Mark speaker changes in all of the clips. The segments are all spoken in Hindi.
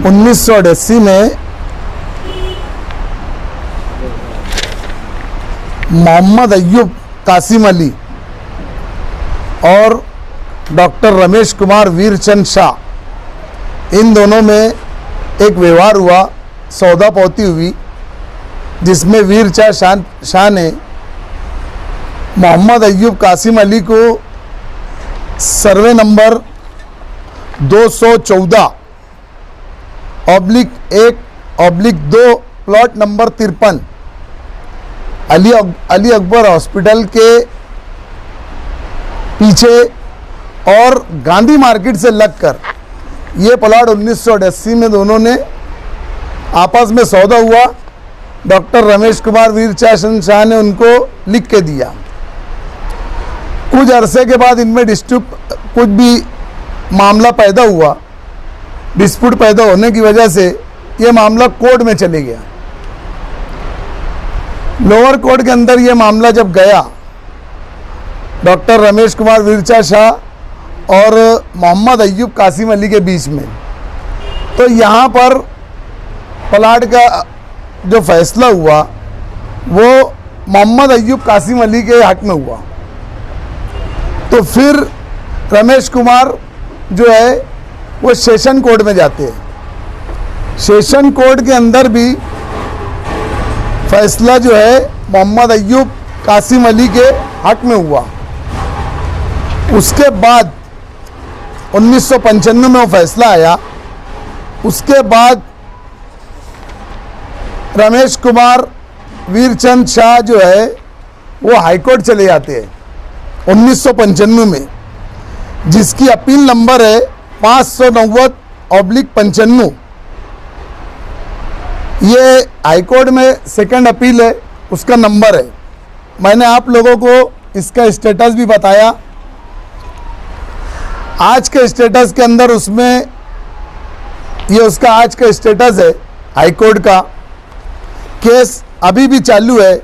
Speaker 1: 1988 में मोहम्मद अय्यूब कासिम अली और डॉक्टर रमेश कुमार वीरचंद शाह, इन दोनों में एक व्यवहार हुआ, सौदा पौती हुई, जिसमें वीरचंद शाह ने मोहम्मद अय्यूब कासिम अली को survey number 214/1/2 plot number 53 Ali Akbar hospital के पीछे और गांधी मार्केट से लगकर ये प्लॉट 1988 में दोनों ने आपस में सौदा हुआ। डॉक्टर रमेश कुमार वीरचंद शाह ने उनको लिख के दिया। कुछ अरसे के बाद इनमें कुछ भी मामला पैदा हुआ, डिस्प्यूट पैदा होने की वजह से ये मामला कोर्ट में चले गया। लोअर कोर्ट के अंदर ये मामला जब गया, डॉक्टर रमेश कुमार वीरचंद शाह और मोहम्मद अय्यूब कासिम अली के बीच में, तो यहाँ पर प्लाट का जो फैसला हुआ वो मोहम्मद अय्यूब कासिम अली के हक में हुआ। तो फिर रमेश कुमार जो है वो सेशन कोर्ट में जाते हैं। सेशन कोर्ट के अंदर भी फैसला जो है मोहम्मद अय्यूब कासिम अली के हक में हुआ। उसके बाद 1995 में वो फैसला आया। उसके बाद रमेश कुमार वीरचंद शाह जो है वो हाईकोर्ट चले जाते हैं 1995 में, जिसकी अपील नंबर है 590/95। ये हाईकोर्ट में सेकंड अपील है, उसका नंबर है। मैंने आप लोगों को इसका स्टेटस भी बताया। आज के स्टेटस के अंदर उसमें ये उसका आज का स्टेटस है हाईकोर्ट का। केस अभी भी चालू है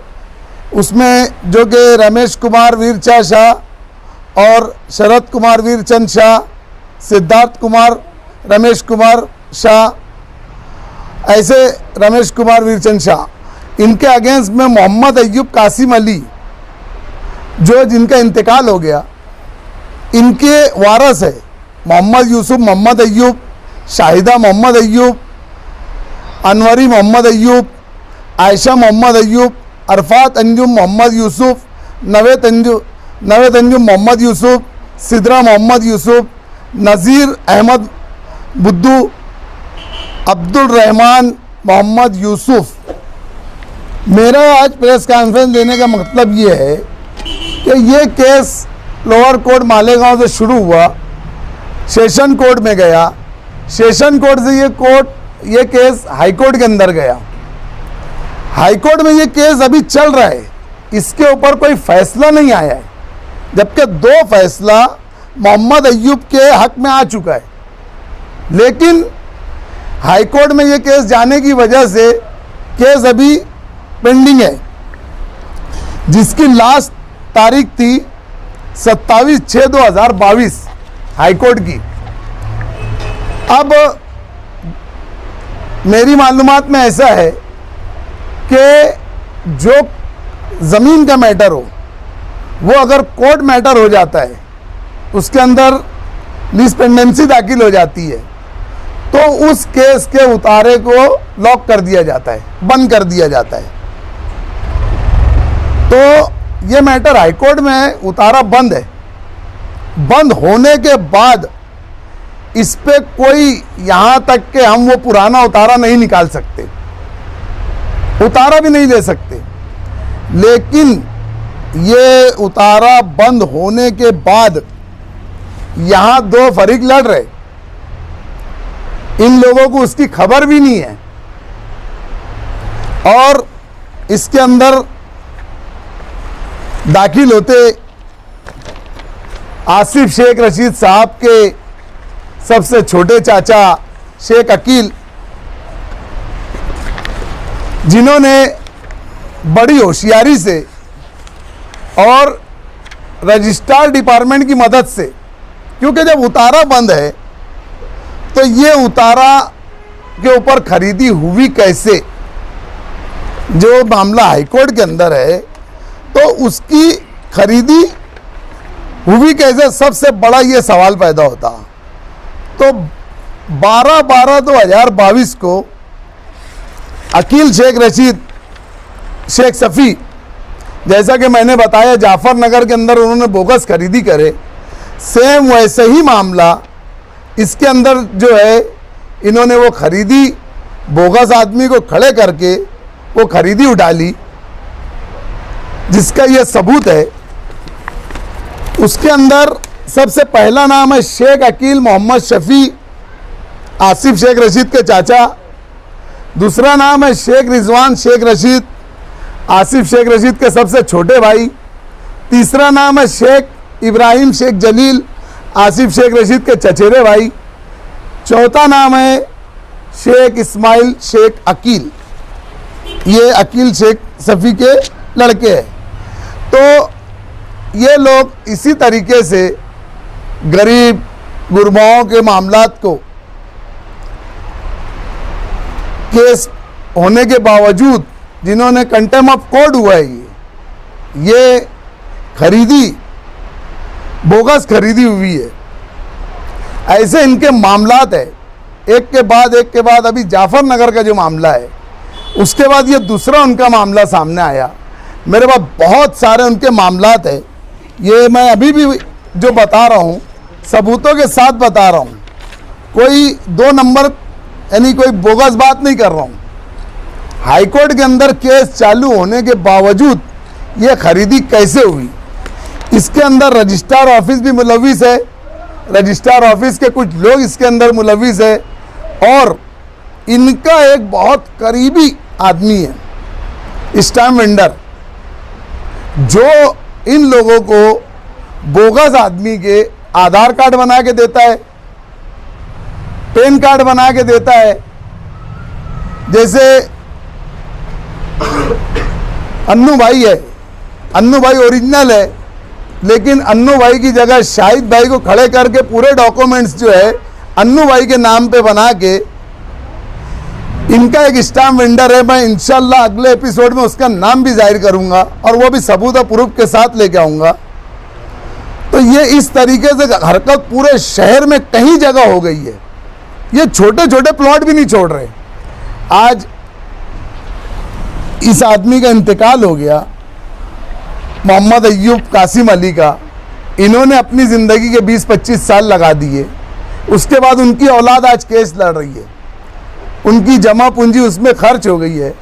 Speaker 1: उसमें, जो कि रमेश कुमार वीरचंद शाह और शरद कुमार वीरचंद शाह, सिद्धार्थ कुमार रमेश कुमार शाह, ऐसे रमेश कुमार वीरचंद शाह, इनके अगेंस्ट में मोहम्मद अय्यूब कासिम अली जो जिनका इंतकाल हो गया, इनके वारस है मोहम्मद यूसुफ मोहम्मद अय्यूब, शाहिदा मोहम्मद अय्यूब, अनवरी मोहम्मद अय्यूब, आयशा मोहम्मद अय्यूब, अरफात अंजुम मोहम्मद यूसुफ, नवेद अंजुम मोहम्मद यूसुफ, सिद्रा मोहम्मद यूसुफ, नज़ीर अहमद बुद्दू, अब्दुल रहमान मोहम्मद यूसुफ। मेरा आज प्रेस कॉन्फ्रेंस देने का मतलब ये है कि ये केस लोअर कोर्ट मालेगांव से शुरू हुआ, सेशन कोर्ट में गया, सेशन कोर्ट से ये केस हाई कोर्ट के अंदर गया। हाई कोर्ट में ये केस अभी चल रहा है, इसके ऊपर कोई फैसला नहीं आया है, जबकि 2 फैसला मोहम्मद अय्यूब के हक में आ चुका है। लेकिन हाई कोर्ट में ये केस जाने की वजह से केस अभी पेंडिंग है, जिसकी लास्ट तारीख थी 27/6/2022 हाई कोर्ट की। अब मेरी मालूमात में ऐसा है कि जो ज़मीन का मैटर हो वो अगर कोर्ट मैटर हो जाता है, उसके अंदर लीज पेंडेंसी दाखिल हो जाती है, तो उस केस के उतारे को लॉक कर दिया जाता है, बंद कर दिया जाता है। तो ये मैटर हाईकोर्ट में उतारा बंद है। बंद होने के बाद इस पे कोई यहाँ तक कि हम वो पुराना उतारा नहीं निकाल सकते, उतारा भी नहीं ले सकते। लेकिन ये उतारा बंद होने के बाद यहाँ 2 फरीक लड़ रहे, इन लोगों को उसकी खबर भी नहीं है। और इसके अंदर दाखिल होते आसिफ शेख रशीद साहब के सबसे छोटे चाचा शेख अकील, जिन्होंने बड़ी होशियारी से और रजिस्ट्रार डिपार्टमेंट की मदद से, क्योंकि जब उतारा बंद है तो ये उतारा के ऊपर खरीदी हुई कैसे, जो मामला हाईकोर्ट के अंदर है, तो उसकी खरीदी हुई कैसे, सबसे बड़ा ये सवाल पैदा होता। तो 12/12/2022 को अकील शेख रशीद शेख सफ़ी, जैसा कि मैंने बताया जाफर नगर के अंदर उन्होंने बोगस खरीदी करे, सेम वैसे ही मामला इसके अंदर जो है, इन्होंने वो खरीदी बोगस आदमी को खड़े करके वो खरीदी उठा ली, जिसका ये सबूत है। उसके अंदर सबसे पहला नाम है शेख अकील मोहम्मद शफ़ी, आसिफ शेख रशीद के चाचा। दूसरा नाम है शेख रिजवान शेख रशीद, आसिफ शेख रशीद के सबसे छोटे भाई। तीसरा नाम है शेख इब्राहिम शेख जलील, आसिफ शेख रशीद के चचेरे भाई। चौथा नाम है शेख इस्माइल शेख अकील, ये अकील शेख सफ़ी के लड़के हैं। तो ये लोग इसी तरीके से गरीब गुरबाओं के मामलात को केस होने के बावजूद, जिन्होंने कंटेम्प्ट ऑफ कोर्ट हुआ है, ये खरीदी बोगस खरीदी हुई है, ऐसे इनके मामलात है, एक के बाद। अभी जाफर नगर का जो मामला है, उसके बाद ये दूसरा उनका मामला सामने आया। मेरे पास बहुत सारे उनके मामलात है, ये मैं अभी भी जो बता रहा हूँ सबूतों के साथ बता रहा हूँ, कोई 2 नंबर यानी कोई बोगस बात नहीं कर रहा हूँ। हाईकोर्ट के अंदर केस चालू होने के बावजूद ये खरीदी कैसे हुई, इसके अंदर रजिस्ट्रार ऑफिस भी मुलविस है, रजिस्ट्रार ऑफिस के कुछ लोग इसके अंदर मुलविस है, और इनका एक बहुत करीबी आदमी है स्टैम्प वेंडर, जो इन लोगों को बोगस आदमी के आधार कार्ड बना के देता है, पैन कार्ड बना के देता है। जैसे अन्नू भाई है, अन्नू भाई ओरिजिनल है, लेकिन अन्नू भाई की जगह शाहिद भाई को खड़े करके पूरे डॉक्यूमेंट्स जो है अन्नू भाई के नाम पे बना के, इनका एक स्टैम्प वेंडर है। मैं इंशाल्लाह अगले एपिसोड में उसका नाम भी जाहिर करूंगा और वो भी सबूत और प्रूफ के साथ लेके आऊंगा। तो ये इस तरीके से हरकत पूरे शहर में कई जगह हो गई है। ये छोटे छोटे प्लॉट भी नहीं छोड़ रहे। आज इस आदमी का इंतकाल हो गया, मोहम्मद अय्यूब कासिम अली का, इन्होंने अपनी ज़िंदगी के 20-25 साल लगा दिए। उसके बाद उनकी औलाद आज केस लड़ रही है, उनकी जमा पूंजी उसमें खर्च हो गई है,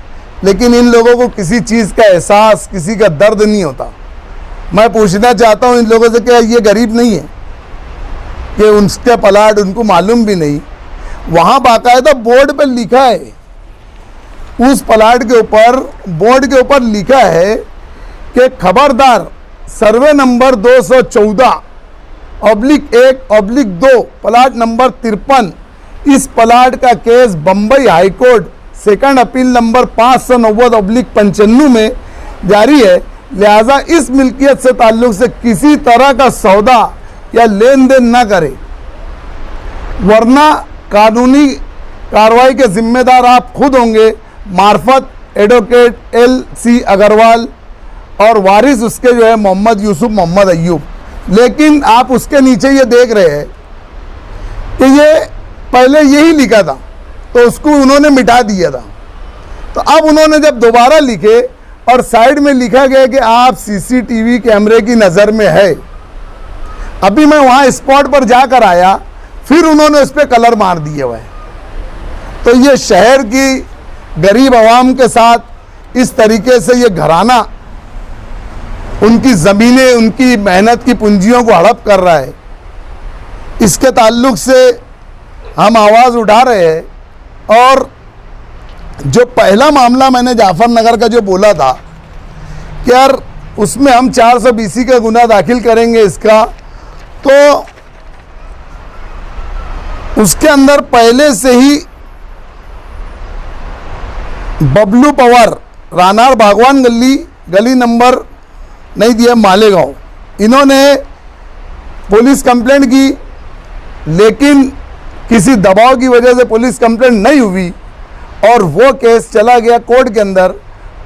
Speaker 1: लेकिन इन लोगों को किसी चीज़ का एहसास, किसी का दर्द नहीं होता। मैं पूछना चाहता हूँ इन लोगों से कि ये गरीब नहीं है कि उनके प्लाट उनको मालूम भी नहीं। वहाँ बाकायदा बोर्ड पर लिखा है, उस प्लाट के ऊपर बोर्ड के ऊपर लिखा है कि खबरदार सर्वे नंबर 214/1/2 प्लाट नंबर 53, इस प्लाट का case Bombay high court second appeal number 590/95 में जारी है। लिहाजा इस मिल्कियत से ताल्लुक से किसी तरह का सौदा या लेन देन न करे, वरना कानूनी कार्रवाई के जिम्मेदार आप खुद होंगे, मार्फत एडवोकेट LC अग्रवाल और वारिस उसके जो है मोहम्मद यूसुफ मोहम्मद अय्यूब। लेकिन आप उसके नीचे ये देख रहे हैं कि ये पहले यही लिखा था, तो उसको उन्होंने मिटा दिया था। तो अब उन्होंने जब दोबारा लिखे और साइड में लिखा गया कि आप CCTV कैमरे की नज़र में है। अभी मैं वहाँ स्पॉट पर जाकर आया, फिर उन्होंने उस पर कलर मार दिए हुए। तो ये शहर की गरीब आवाम के साथ इस तरीके से ये घराना उनकी ज़मीनें, उनकी मेहनत की पूंजियों को हड़प कर रहा है। इसके ताल्लुक से हम आवाज़ उठा रहे हैं। और जो पहला मामला मैंने जाफर नगर का जो बोला था कि यार उसमें हम 420 का गुना दाखिल करेंगे इसका, तो उसके अंदर पहले से ही बबलू पवार, रानार बागवान गली नंबर नहीं दिया मालेगांव, इन्होंने पुलिस कंप्लेंट की, लेकिन किसी दबाव की वजह से पुलिस कंप्लेंट नहीं हुई और वो केस चला गया कोर्ट के अंदर।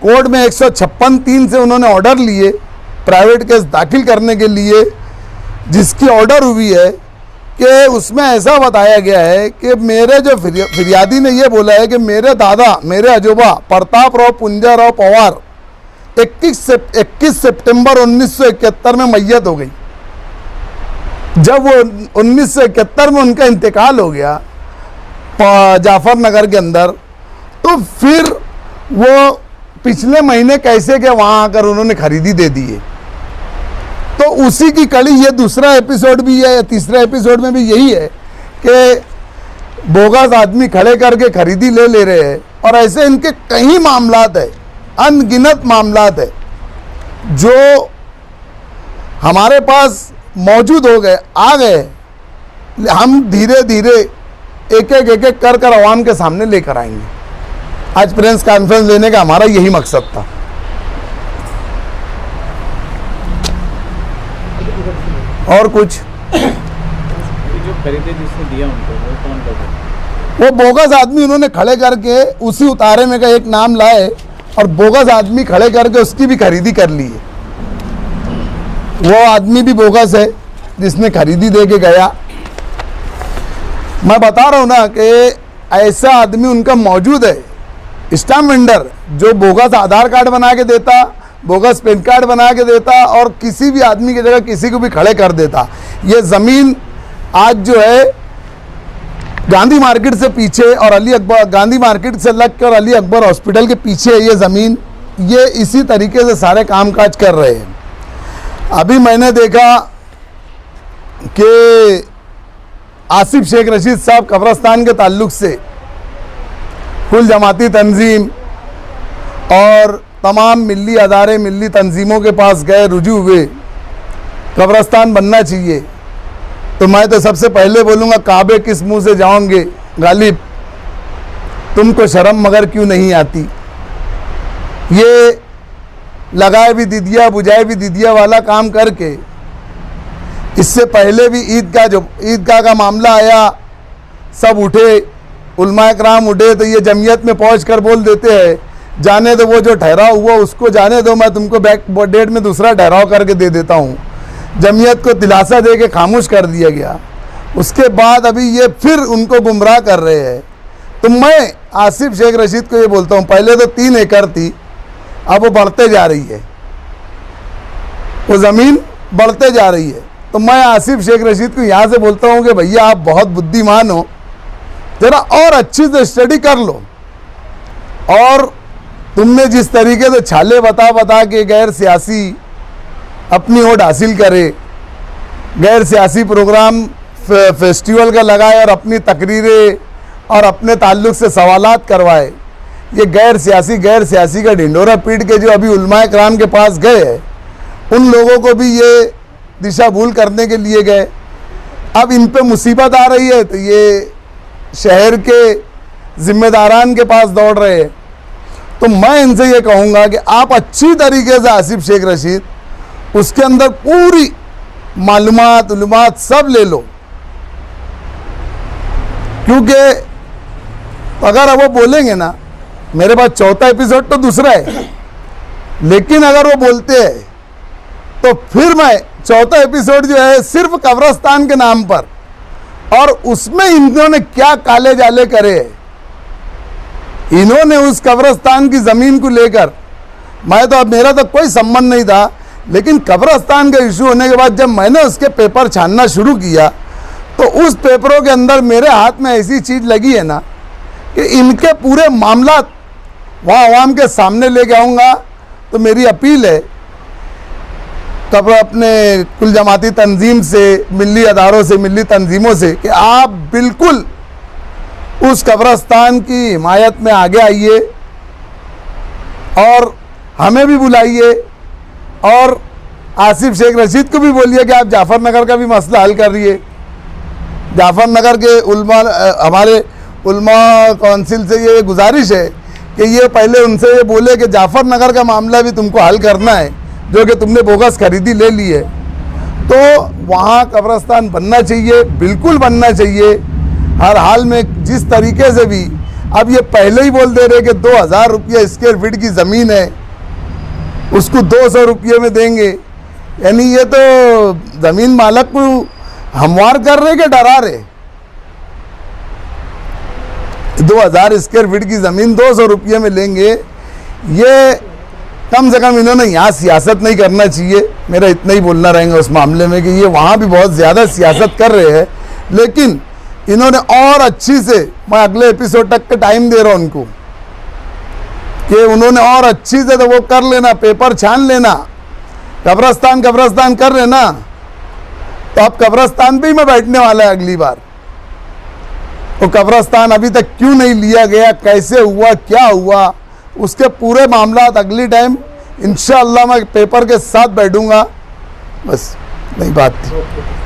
Speaker 1: कोर्ट में 156(3) से उन्होंने ऑर्डर लिए प्राइवेट केस दाखिल करने के लिए, जिसकी ऑर्डर हुई है कि उसमें ऐसा बताया गया है कि मेरे जो फिरियादी ने ये बोला है कि मेरे दादा, मेरे अजूबा प्रताप राव पुंजाराव पवार 21 सितंबर 1971 में मैयत हो गई। जब वो 1971 में उनका इंतकाल हो गया जाफर नगर के अंदर, तो फिर वो पिछले महीने कैसे के वहाँ आकर उन्होंने खरीदी दे दी है। तो उसी की कड़ी ये दूसरा एपिसोड भी है, या तीसरा एपिसोड में भी यही है कि बोगस आदमी खड़े करके खरीदी ले रहे हैं। और ऐसे इनके कई मामलात है, अनगिनत मामलात है जो हमारे पास मौजूद हो गए, आ गए। हम धीरे धीरे एक एक कर आवाम के सामने लेकर आएंगे। आज प्रेस कॉन्फ्रेंस लेने का हमारा यही मकसद था। और कुछ
Speaker 2: जो खरीदे जिसने दिया उनको, वो कौन था?
Speaker 1: वो बोगस आदमी उन्होंने खड़े करके उसी उतारे में का एक नाम लाए और बोगस आदमी खड़े करके उसकी भी खरीदी कर ली है। वो आदमी भी बोगस है जिसने खरीदी दे के गया। मैं बता रहा हूँ ना कि ऐसा आदमी उनका मौजूद है, स्टैम्प वेंडर, जो बोगस आधार कार्ड बना के देता, बोगस पैन कार्ड बना के देता और किसी भी आदमी की जगह किसी को भी खड़े कर देता। ये ज़मीन आज जो है गांधी मार्केट से पीछे और अली अकबर, गांधी मार्केट से लग कर अली अकबर हॉस्पिटल के पीछे है ये ज़मीन। ये इसी तरीके से सारे कामकाज कर रहे हैं। अभी मैंने देखा कि आसिफ शेख रशीद साहब कब्रस्तान के ताल्लुक से कुल जमाती तंजीम और तमाम मिली अदारे, मिली तंजीमों के पास गए, रुजू हुए, कब्रस्तान बनना चाहिए। तो मैं तो सबसे पहले बोलूँगा, काबे किस मुंह से जाओगे गालिब, तुमको शर्म मगर क्यों नहीं आती। ये लगाए भी दीदिया बुझाए भी दीदिया वाला काम करके, इससे पहले भी ईदगाह का मामला आया, सब उठे, उलमाए कराम उठे, तो ये जमीयत में पहुँच कर बोल देते हैं जाने दो, वो जो ठहराव हुआ उसको जाने दो, मैं तुमको बैक डेट में दूसरा ठहराव करके दे देता हूँ। जमीयत को दिलासा दे के खामोश कर दिया गया। उसके बाद अभी ये फिर उनको गुमराह कर रहे हैं। तो मैं आसिफ शेख रशीद को ये बोलता हूँ, पहले तो 3 एकड़ थी, अब वो बढ़ते जा रही है, वो ज़मीन बढ़ते जा रही है। तो मैं आसिफ शेख रशीद को यहाँ से बोलता हूँ कि भैया आप बहुत बुद्धिमान हो, ज़रा और अच्छी से स्टडी कर लो। और तुमने जिस तरीके से छाले बता के गैर सियासी अपनी ओट हासिल करे, गैर सियासी प्रोग्राम फेस्टिवल का लगाए और अपनी तकरीरें और अपने ताल्लुक से सवालात करवाए, ये गैर सियासी का ढिंडोरा पीट के जो अभी उलमाए कराम के पास गए, उन लोगों को भी ये दिशा भूल करने के लिए गए। अब इन पे मुसीबत आ रही है तो ये शहर के जिम्मेदारान के पास दौड़ रहे हैं। तो मैं इनसे ये कहूँगा कि आप अच्छी तरीके से आसिफ शेख रशीद उसके अंदर पूरी मालूमात सब ले लो, क्योंकि अगर वो बोलेंगे ना, मेरे पास चौथा एपिसोड तो दूसरा है, लेकिन अगर वो बोलते हैं तो फिर मैं चौथा एपिसोड जो है सिर्फ कब्रस्तान के नाम पर, और उसमें इन्होंने क्या काले जाले करे, इन्होंने उस कब्रस्तान की ज़मीन को लेकर, मैं तो अब मेरा तो कोई संबंध नहीं था, लेकिन कब्रस्तान का इशू होने के बाद जब मैंने उसके पेपर छानना शुरू किया तो उस पेपरों के अंदर मेरे हाथ में ऐसी चीज़ लगी है ना कि इनके पूरे मामला वहाँ आवाम के सामने लेके आऊँगा। तो मेरी अपील है कब्र अपने कुल जमाती तंजीम से, मिली अदारों से, मिली तंजीमों से, कि आप बिल्कुल उस कब्रस्तान की हिमायत में आगे आइए और हमें भी बुलाइए, और आसिफ शेख रशीद को भी बोलिए कि आप जाफर नगर का भी मसला हल कर रही है। जाफर नगर के उलमा, हमारे उलमा कौंसिल से ये गुजारिश है कि ये पहले उनसे ये बोले कि जाफर नगर का मामला भी तुमको हल करना है, जो कि तुमने बोगस खरीदी ले ली है। तो वहाँ कब्रस्तान बनना चाहिए, बिल्कुल बनना चाहिए। हर हाल में जिस तरीके से भी अब ये पहले ही बोल दे रहे कि 2000 रुपये स्क्वायर फीट की ज़मीन है, उसको 200 रुपये में देंगे। यानी ये तो ज़मीन मालक को हमवार कर रहे कि डरा रहे। 2000 स्क्वायर फीट की ज़मीन 200 रुपये में लेंगे, ये कम से कम इन्होंने यहाँ सियासत नहीं करना चाहिए। मेरा इतना ही बोलना रहेगा उस मामले में कि ये वहाँ भी बहुत ज़्यादा सियासत कर रहे हैं, लेकिन इन्होंने और अच्छी से, मैं अगले एपिसोड तक का टाइम दे रहा हूँ उनको, कि उन्होंने और अच्छी से तो वो कर लेना, पेपर छान लेना, कब्रस्तान कर लेना। तो अब कब्रस्तान पे ही मैं बैठने वाला है अगली बार। तो कब्रस्तान अभी तक क्यों नहीं लिया गया, कैसे हुआ, क्या हुआ, उसके पूरे मामला अगली टाइम इंशाअल्लाह मैं पेपर के साथ बैठूंगा। बस नई बात थी।